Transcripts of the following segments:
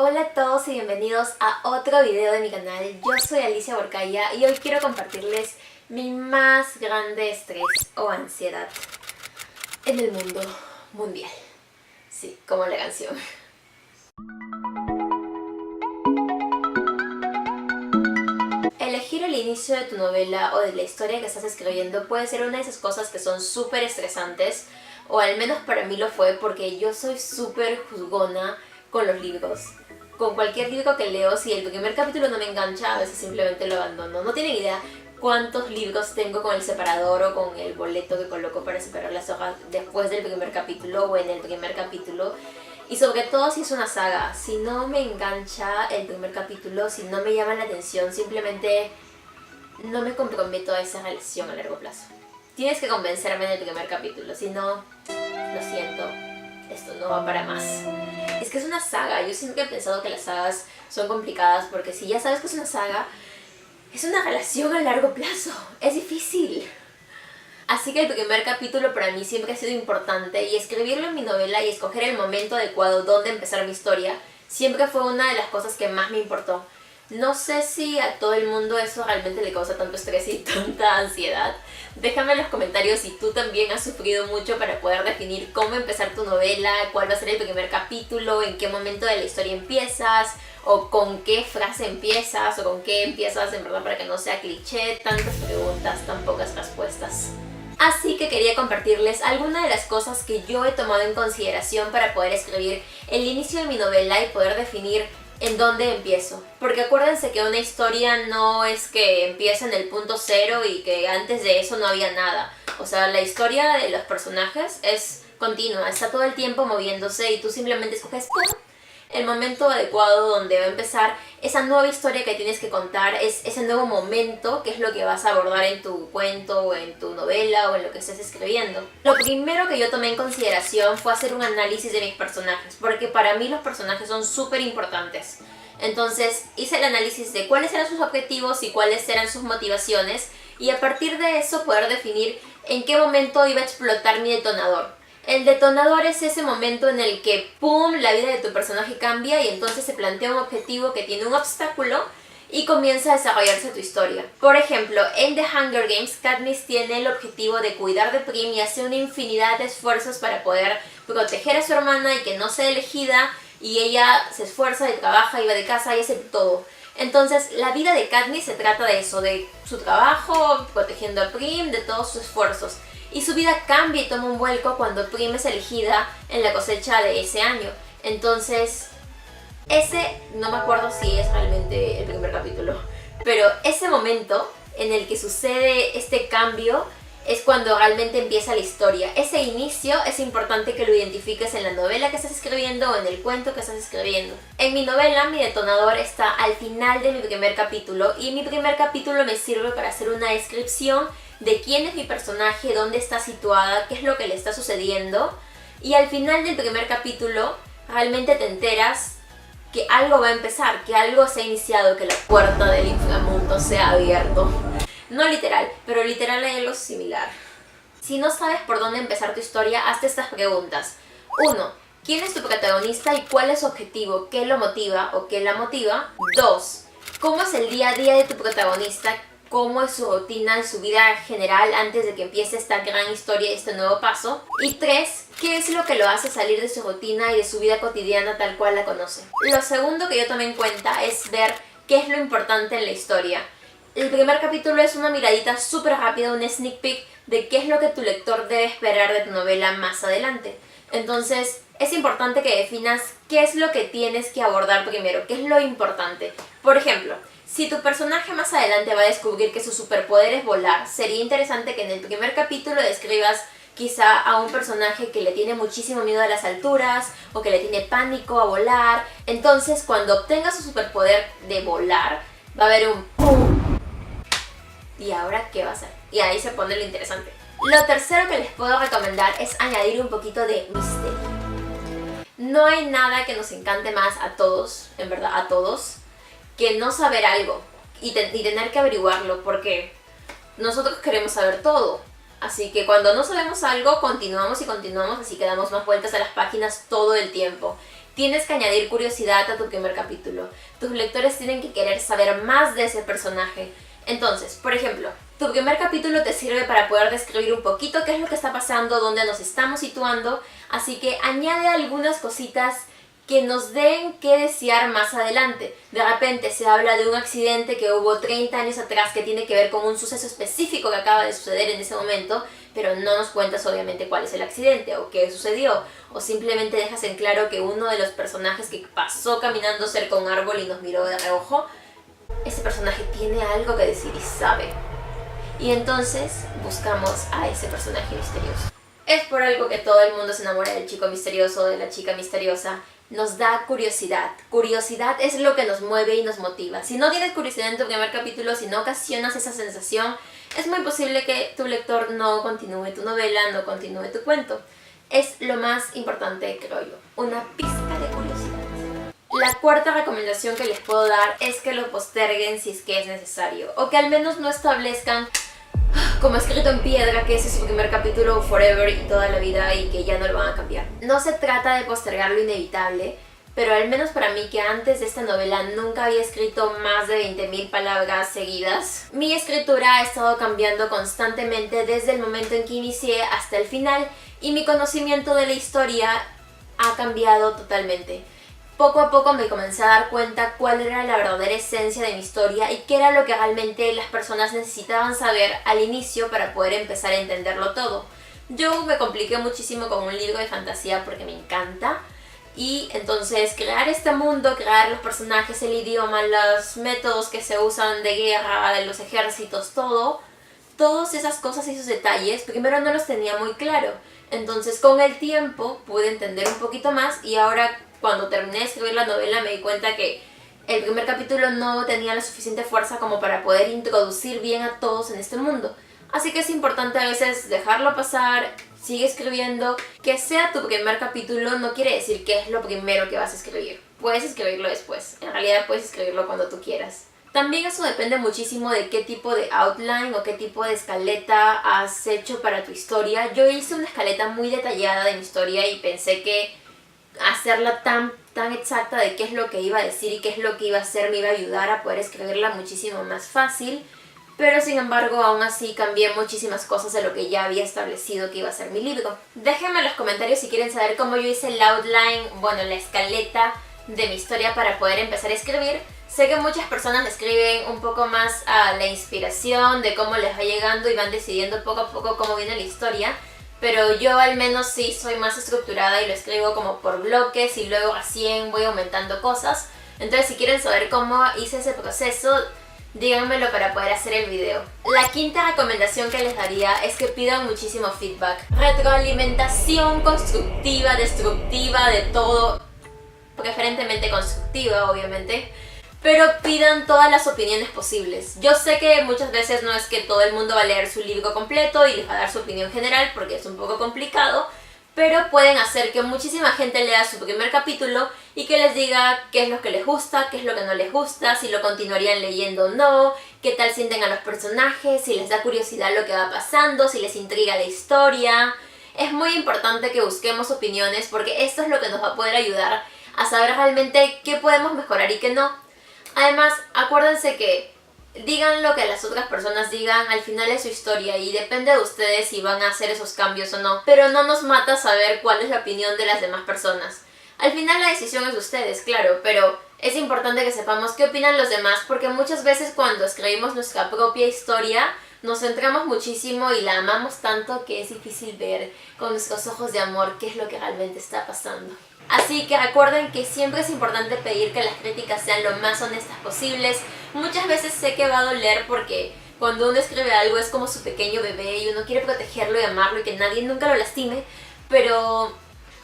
Hola a todos y bienvenidos a otro video de mi canal. Yo soy Alicia Borcaya y hoy quiero compartirles mi más grande estrés o ansiedad en el mundo mundial. Sí, como la canción. Elegir el inicio de tu novela o de la historia que estás escribiendo puede ser una de esas cosas que son súper estresantes, o al menos para mí lo fue, porque yo soy súper juzgona con los libros. Con cualquier libro que leo, si el primer capítulo no me engancha, a veces simplemente lo abandono. No tienen idea cuántos libros tengo con el separador o con el boleto que coloco para separar las hojas después del primer capítulo o en el primer capítulo. Y sobre todo si es una saga, si no me engancha el primer capítulo, si no me llama la atención, simplemente no me comprometo a esa relación a largo plazo. Tienes que convencerme en el primer capítulo, si no, lo siento, esto no va para más. Es que es una saga, yo siempre he pensado que las sagas son complicadas porque si ya sabes que es una saga, es una relación a largo plazo, es difícil. Así que el primer capítulo para mí siempre ha sido importante y escribirlo en mi novela y escoger el momento adecuado donde empezar mi historia siempre fue una de las cosas que más me importó. No sé si a todo el mundo eso realmente le causa tanto estrés y tanta ansiedad. Déjame en los comentarios si tú también has sufrido mucho para poder definir cómo empezar tu novela, cuál va a ser el primer capítulo, en qué momento de la historia empiezas, o con qué frase empiezas, o con qué empiezas en verdad para que no sea cliché. Tantas preguntas, tan pocas respuestas. Así que quería compartirles algunas de las cosas que yo he tomado en consideración para poder escribir el inicio de mi novela y poder definir en dónde empiezo. Porque acuérdense que una historia no es que empiece en el punto cero y que antes de eso no había nada. O sea, la historia de los personajes es continua, está todo el tiempo moviéndose y tú simplemente escoges ¡pum! El momento adecuado donde va a empezar esa nueva historia que tienes que contar, es ese nuevo momento que es lo que vas a abordar en tu cuento o en tu novela o en lo que estés escribiendo. Lo primero que yo tomé en consideración fue hacer un análisis de mis personajes, porque para mí los personajes son súper importantes. Entonces hice el análisis de cuáles eran sus objetivos y cuáles eran sus motivaciones, y a partir de eso poder definir en qué momento iba a explotar mi detonador. El detonador es ese momento en el que ¡pum! La vida de tu personaje cambia y entonces se plantea un objetivo que tiene un obstáculo y comienza a desarrollarse tu historia. Por ejemplo, en The Hunger Games, Katniss tiene el objetivo de cuidar de Prim y hace una infinidad de esfuerzos para poder proteger a su hermana y que no sea elegida, y ella se esfuerza y trabaja y va de casa y hace todo. Entonces la vida de Katniss se trata de eso, de su trabajo, protegiendo a Prim, de todos sus esfuerzos. Y su vida cambia y toma un vuelco cuando Prim es elegida en la cosecha de ese año. Entonces, no me acuerdo si es realmente el primer capítulo, pero ese momento en el que sucede este cambio es cuando realmente empieza la historia. Ese inicio es importante que lo identifiques en la novela que estás escribiendo o en el cuento que estás escribiendo. En mi novela, mi detonador está al final de mi primer capítulo, y mi primer capítulo me sirve para hacer una descripción de quién es mi personaje, dónde está situada, qué es lo que le está sucediendo, y al final del primer capítulo realmente te enteras que algo va a empezar, que algo se ha iniciado, que la puerta del inframundo se ha abierto. No literal, pero literal hay algo similar. Si no sabes por dónde empezar tu historia, hazte estas preguntas. 1. ¿Quién es tu protagonista y cuál es su objetivo? ¿Qué lo motiva o qué la motiva? 2. ¿Cómo es el día a día de tu protagonista? ¿Cómo es su rutina en su vida general antes de que empiece esta gran historia y este nuevo paso? Y 3. ¿Qué es lo que lo hace salir de su rutina y de su vida cotidiana tal cual la conoce? Lo segundo que yo tomé en cuenta es ver qué es lo importante en la historia. El primer capítulo es una miradita súper rápida, un sneak peek de qué es lo que tu lector debe esperar de tu novela más adelante. Entonces, es importante que definas qué es lo que tienes que abordar primero, qué es lo importante. Por ejemplo, si tu personaje más adelante va a descubrir que su superpoder es volar, sería interesante que en el primer capítulo describas quizá a un personaje que le tiene muchísimo miedo a las alturas o que le tiene pánico a volar. Entonces, cuando obtenga su superpoder de volar, va a haber un ¡pum! ¿Y ahora qué va a hacer? Y ahí se pone lo interesante. Lo tercero que les puedo recomendar es añadir un poquito de misterio. No hay nada que nos encante más a todos, en verdad a todos, que no saber algo y tener que averiguarlo, porque nosotros queremos saber todo. Así que cuando no sabemos algo, continuamos y continuamos, así que damos más vueltas a las páginas todo el tiempo. Tienes que añadir curiosidad a tu primer capítulo. Tus lectores tienen que querer saber más de ese personaje. Entonces, por ejemplo, tu primer capítulo te sirve para poder describir un poquito qué es lo que está pasando, dónde nos estamos situando, así que añade algunas cositas que nos den que desear más adelante. De repente se habla de un accidente que hubo 30 años atrás que tiene que ver con un suceso específico que acaba de suceder en ese momento, pero no nos cuentas obviamente cuál es el accidente o qué sucedió, o simplemente dejas en claro que uno de los personajes que pasó caminando cerca de un árbol y nos miró de reojo, ese personaje tiene algo que decir y sabe. Y entonces buscamos a ese personaje misterioso. Es por algo que todo el mundo se enamora del chico misterioso o de la chica misteriosa. Nos da curiosidad. Curiosidad es lo que nos mueve y nos motiva. Si no tienes curiosidad en tu primer capítulo, si no ocasionas esa sensación, es muy posible que tu lector no continúe tu novela, no continúe tu cuento. Es lo más importante, creo yo. Una pizca de curiosidad. La cuarta recomendación que les puedo dar es que lo posterguen si es que es necesario. O que al menos no establezcan como escrito en piedra que ese es su primer capítulo forever y toda la vida y que ya no lo van a cambiar. No se trata de postergar lo inevitable, pero al menos para mí, que antes de esta novela nunca había escrito más de 20.000 palabras seguidas, mi escritura ha estado cambiando constantemente desde el momento en que inicié hasta el final y mi conocimiento de la historia ha cambiado totalmente. Poco a poco me comencé a dar cuenta cuál era la verdadera esencia de mi historia y qué era lo que realmente las personas necesitaban saber al inicio para poder empezar a entenderlo todo. Yo me compliqué muchísimo con un libro de fantasía porque me encanta, y entonces crear este mundo, crear los personajes, el idioma, los métodos que se usan de guerra, de los ejércitos, todas esas cosas y esos detalles, primero no los tenía muy claro. Entonces con el tiempo pude entender un poquito más y ahora, cuando terminé de escribir la novela, me di cuenta que el primer capítulo no tenía la suficiente fuerza como para poder introducir bien a todos en este mundo. Así que es importante a veces dejarlo pasar, sigue escribiendo. Que sea tu primer capítulo no quiere decir que es lo primero que vas a escribir. Puedes escribirlo después, en realidad puedes escribirlo cuando tú quieras. También eso depende muchísimo de qué tipo de outline o qué tipo de escaleta has hecho para tu historia. Yo hice una escaleta muy detallada de mi historia y pensé que hacerla tan exacta de qué es lo que iba a decir y qué es lo que iba a hacer me iba a ayudar a poder escribirla muchísimo más fácil, pero sin embargo aún así cambié muchísimas cosas de lo que ya había establecido que iba a ser mi libro. Déjenme en los comentarios si quieren saber cómo yo hice el outline, bueno, la escaleta de mi historia para poder empezar a escribir. Sé que muchas personas escriben un poco más a la inspiración de cómo les va llegando y van decidiendo poco a poco cómo viene la historia. Pero yo al menos sí soy más estructurada y lo escribo como por bloques y luego recién voy aumentando cosas. Entonces si quieren saber cómo hice ese proceso, díganmelo para poder hacer el video. La quinta recomendación que les daría es que pidan muchísimo feedback. Retroalimentación constructiva, destructiva, de todo. Preferentemente constructiva, obviamente. Pero pidan todas las opiniones posibles. Yo sé que muchas veces no es que todo el mundo va a leer su libro completo y les va a dar su opinión general porque es un poco complicado, pero pueden hacer que muchísima gente lea su primer capítulo y que les diga qué es lo que les gusta, qué es lo que no les gusta, si lo continuarían leyendo o no, qué tal sienten a los personajes, si les da curiosidad lo que va pasando, si les intriga la historia. Es muy importante que busquemos opiniones porque esto es lo que nos va a poder ayudar a saber realmente qué podemos mejorar y qué no. Además, acuérdense que digan lo que las otras personas digan, al final es su historia y depende de ustedes si van a hacer esos cambios o no. Pero no nos mata saber cuál es la opinión de las demás personas. Al final la decisión es de ustedes, claro, pero es importante que sepamos qué opinan los demás porque muchas veces cuando escribimos nuestra propia historia nos centramos muchísimo y la amamos tanto que es difícil ver con nuestros ojos de amor qué es lo que realmente está pasando. Así que recuerden que siempre es importante pedir que las críticas sean lo más honestas posibles. Muchas veces sé que va a doler porque cuando uno escribe algo es como su pequeño bebé y uno quiere protegerlo y amarlo y que nadie nunca lo lastime, pero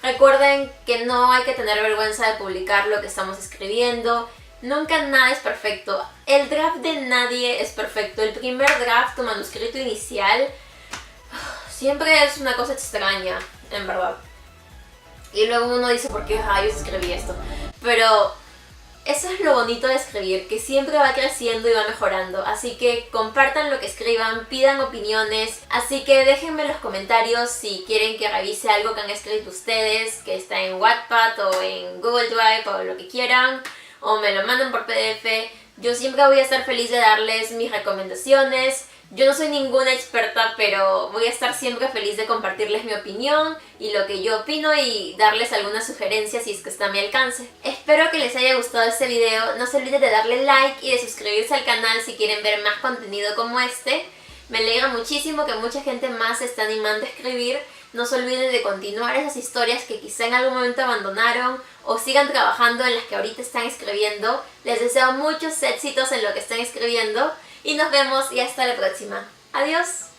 recuerden que no hay que tener vergüenza de publicar lo que estamos escribiendo. Nunca nada es perfecto. El draft de nadie es perfecto. El primer draft, tu manuscrito inicial, siempre es una cosa extraña, en verdad. Y luego uno dice, ¿por qué rayos escribí esto? Pero Eso es lo bonito de escribir, que siempre va creciendo y va mejorando, así que compartan lo que escriban, pidan opiniones, así que déjenme en los comentarios si quieren que revise algo que han escrito ustedes, que está en Wattpad o en Google Drive o lo que quieran, o me lo mandan por PDF. Yo siempre voy a estar feliz de darles mis recomendaciones. Yo no soy ninguna experta, pero voy a estar siempre feliz de compartirles mi opinión y lo que yo opino y darles algunas sugerencias si es que está a mi alcance. Espero que les haya gustado este video. No se olviden de darle like y de suscribirse al canal si quieren ver más contenido como este. Me alegra muchísimo que mucha gente más se esté animando a escribir. No se olviden de continuar esas historias que quizá en algún momento abandonaron o sigan trabajando en las que ahorita están escribiendo. Les deseo muchos éxitos en lo que están escribiendo. Y nos vemos y hasta la próxima. Adiós.